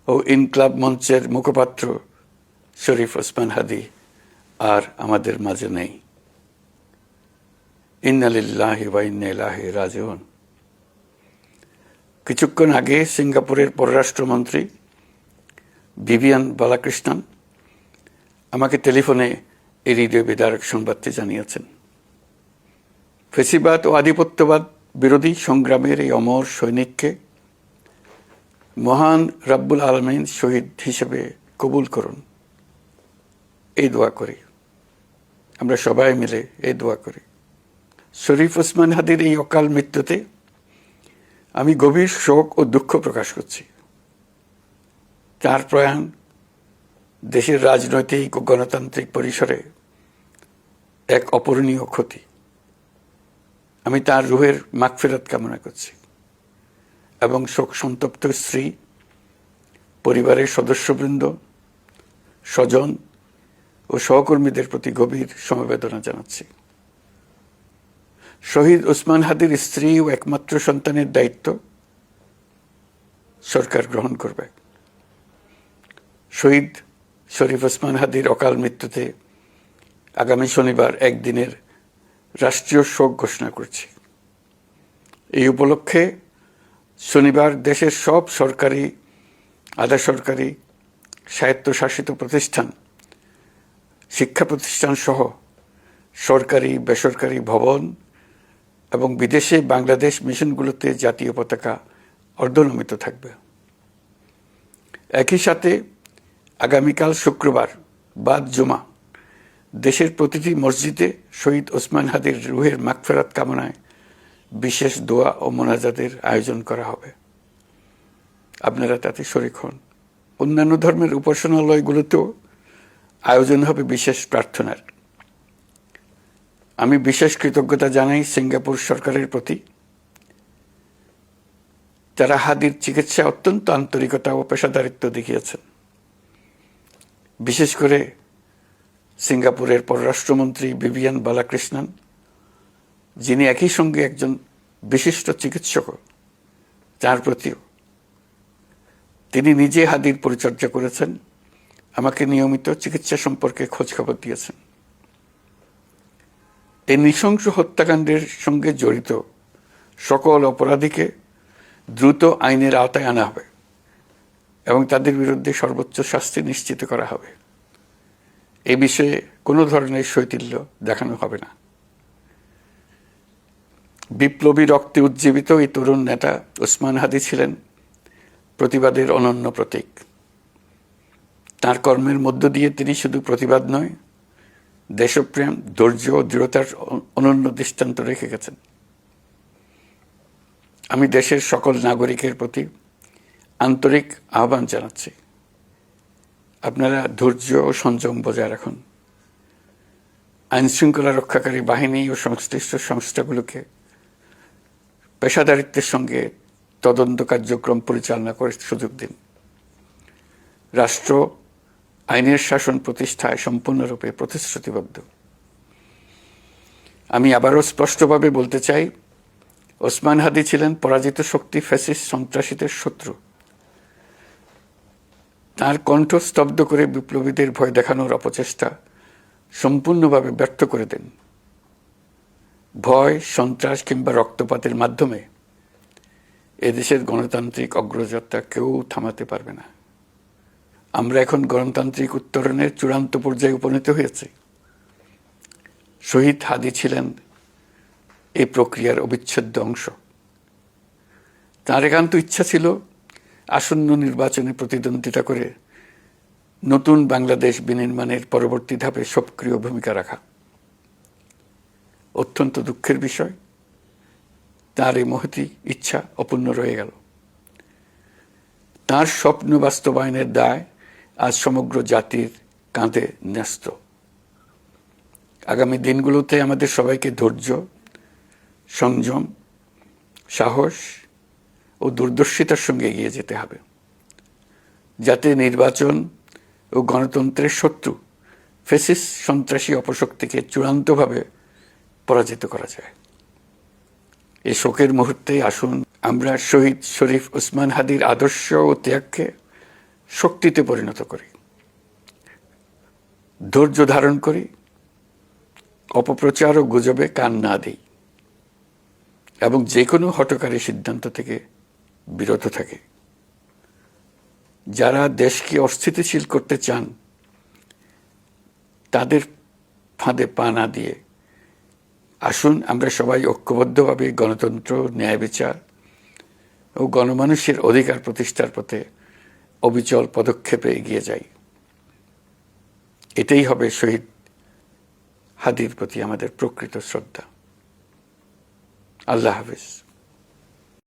ও ইনকলাব মঞ্চের মুখপাত্র শরীফ ওসমান হাদী আর আমাদের মাঝে নেই। ইন্না লিল্লাহি ওয়া ইন্না ইলাইহি রাজিউন। কিছুক্ষণ আগে সিঙ্গাপুরের পররাষ্ট্রমন্ত্রী ভিভিয়ান বালাকৃষ্ণন আমাকে টেলিফোনে এই হৃদয় বিদারক সংবাদটি জানিয়েছেন। ফেসিবাদ ও আধিপত্যবাদ বিরোধী সংগ্রামের এই অমর সৈনিককে মহান রব্বুল আলামিন শহীদ হিসেবে কবুল করুন, এই দোয়া করি। আমরা সবাই মিলে এই দোয়া করি। শরীফ ওসমান হাদীর এই অকাল মৃত্যুতে আমি গভীর শোক ও দুঃখ প্রকাশ করছি। তার প্রয়াণ দেশের রাজনৈতিক ও গণতান্ত্রিক পরিসরে এক অপূরণীয় ক্ষতি। আমি তার রুহের মাগফিরাত কামনা করছি এবং শোক সন্তপ্ত স্ত্রী, পরিবারের সদস্যবৃন্দ, স্বজন ও সহকর্মীদের প্রতি গভীর সমবেদনা জানাচ্ছি। শহীদ ওসমান হাদীর স্ত্রী ও একমাত্র সন্তানের দায়িত্ব সরকার গ্রহণ করবে। শহীদ শরীফ ওসমান হাদীর অকাল মৃত্যুতে আগামী শনিবার একদিনের রাষ্ট্রীয় শোক ঘোষণা করছি। এই উপলক্ষে শনিবার দেশের সব সরকারি, আধা সরকারি, স্বায়ত্তশাসিত প্রতিষ্ঠান, শিক্ষা প্রতিষ্ঠান সহ সরকারি বেসরকারি ভবন এবং বিদেশে বাংলাদেশ মিশনগুলোতে জাতীয় পতাকা অর্ধনমিত থাকবে। একই সাথে আগামীকাল শুক্রবার বাদ জুমা দেশের প্রতিটি মসজিদে শহীদ ওসমান হাদীর রুহের মাগফিরাত কামনায় বিশেষ দোয়া ও মোনাজাতের আয়োজন করা হবে। আপনারা তাতে শরীক হন। অন্যান্য ধর্মের উপাসনালয়গুলোতেও আয়োজন হবে বিশেষ প্রার্থনার। আমি বিশেষ কৃতজ্ঞতা জানাই সিঙ্গাপুর সরকারের প্রতি। তারা হাদীর চিকিৎসায় অত্যন্ত আন্তরিকতা ও পেশাদারিত্ব দেখিয়েছেন। বিশেষ করে সিঙ্গাপুরের পররাষ্ট্রমন্ত্রী ভিভিয়ান বালাকৃষ্ণন, যিনি একই সঙ্গে একজন বিশিষ্ট চিকিৎসক, তার প্রতিও তিনি নিজে হাদীর পরিচর্যা করেছেন, আমাকে নিয়মিত চিকিৎসা সম্পর্কে খোঁজখবর দিয়েছেন। এই নৃশংস হত্যাকাণ্ডের সঙ্গে জড়িত সকল অপরাধীকে দ্রুত আইনের আওতায় আনা হবে এবং তাদের বিরুদ্ধে সর্বোচ্চ শাস্তি নিশ্চিত করা হবে। এ বিষয়ে কোনো ধরনের শৈথিল্য দেখানো হবে না। বিপ্লবী রক্তে উজ্জীবিত এই তরুণ নেতা ওসমান হাদী ছিলেন প্রতিবাদের অনন্য প্রতীক। তার কর্মের মধ্য দিয়ে তিনি শুধু প্রতিবাদ নয়, দেশপ্রেম, ধৈর্য ও দৃঢ়তার অনন্য দৃষ্টান্ত রেখে গেছেন। আমি দেশের সকল নাগরিকের প্রতি আন্তরিক আহ্বান জানাচ্ছি, আপনারা ধৈর্য ও সংযম বজায় রাখুন। আইনশৃঙ্খলা রক্ষাকারী বাহিনী ও সংশ্লিষ্ট সংস্থাগুলোকে পেশাদারিত্বের সঙ্গে তদন্ত কার্যক্রম পরিচালনা করে সুযোগ দিন। রাষ্ট্র আইনের শাসন প্রতিষ্ঠায় সম্পূর্ণরূপে প্রতিশ্রুতিবদ্ধ। আমি আবারও স্পষ্টভাবে বলতে চাই, ওসমান হাদী ছিলেন পরাজিত শক্তি ফ্যাসিস্ট সন্ত্রাসীদের শত্রু। তার কণ্ঠ স্তব্ধ করে বিপ্লবীদের ভয় দেখানোর অপচেষ্টা সম্পূর্ণভাবে ব্যর্থ করে দেন। ভয়, সন্ত্রাস কিংবা রক্তপাতের মাধ্যমে এদেশের গণতান্ত্রিক অগ্রযাত্রা কেউ থামাতে পারবে না। আমরা এখন গণতান্ত্রিক উত্তরণের চূড়ান্ত পর্যায়ে উপনীত হয়েছি। শহীদ হাদী ছিলেন এই প্রক্রিয়ার অবিচ্ছেদ্য অংশ। তার একান্ত ইচ্ছা ছিল আসন্ন নির্বাচনে প্রতিদ্বন্দ্বিতা করে নতুন বাংলাদেশ বিনির্মাণের পরবর্তী ধাপে সক্রিয় ভূমিকা রাখা। অত্যন্ত দুঃখের বিষয়, তার এই মহতী ইচ্ছা অপূর্ণ রয়ে গেল। তার স্বপ্ন বাস্তবায়নের দায় আজ সমগ্র জাতির কাঁধে ন্যস্ত। আগামী দিনগুলোতে আমাদের সবাইকে ধৈর্য, সংযম, সাহস ও দূরদর্শিতার সঙ্গে এগিয়ে যেতে হবে, যাতে নির্বাচন ও গণতন্ত্রের শত্রু ফ্যাসিস্ট সন্ত্রাসী অপশক্তিকে চূড়ান্তভাবে পরাজিত করা যায়। এই শোকের মুহূর্তে আসুন আমরা শহীদ শরীফ ওসমান হাদীর আদর্শ ও ত্যাগকে শক্তিতে পরিণত করি, ধৈর্য ধারণ করি, অপপ্রচার ও গুজবে কান না দিই এবং যে কোনো হঠকারী সিদ্ধান্ত থেকে বিরত থাকে। যারা দেশকে অস্থিতিশীল করতে চান তাদের ফাঁদে পা না দিয়ে আসুন আমরা সবাই ঐক্যবদ্ধভাবে গণতন্ত্র, ন্যায় বিচার ও গণমানুষের অধিকার প্রতিষ্ঠার পথে অবিচল পদক্ষেপে এগিয়ে যাই। এটাই হবে শহীদ হাদির প্রতি আমাদের প্রকৃত শ্রদ্ধা। আল্লাহ হাফেজ।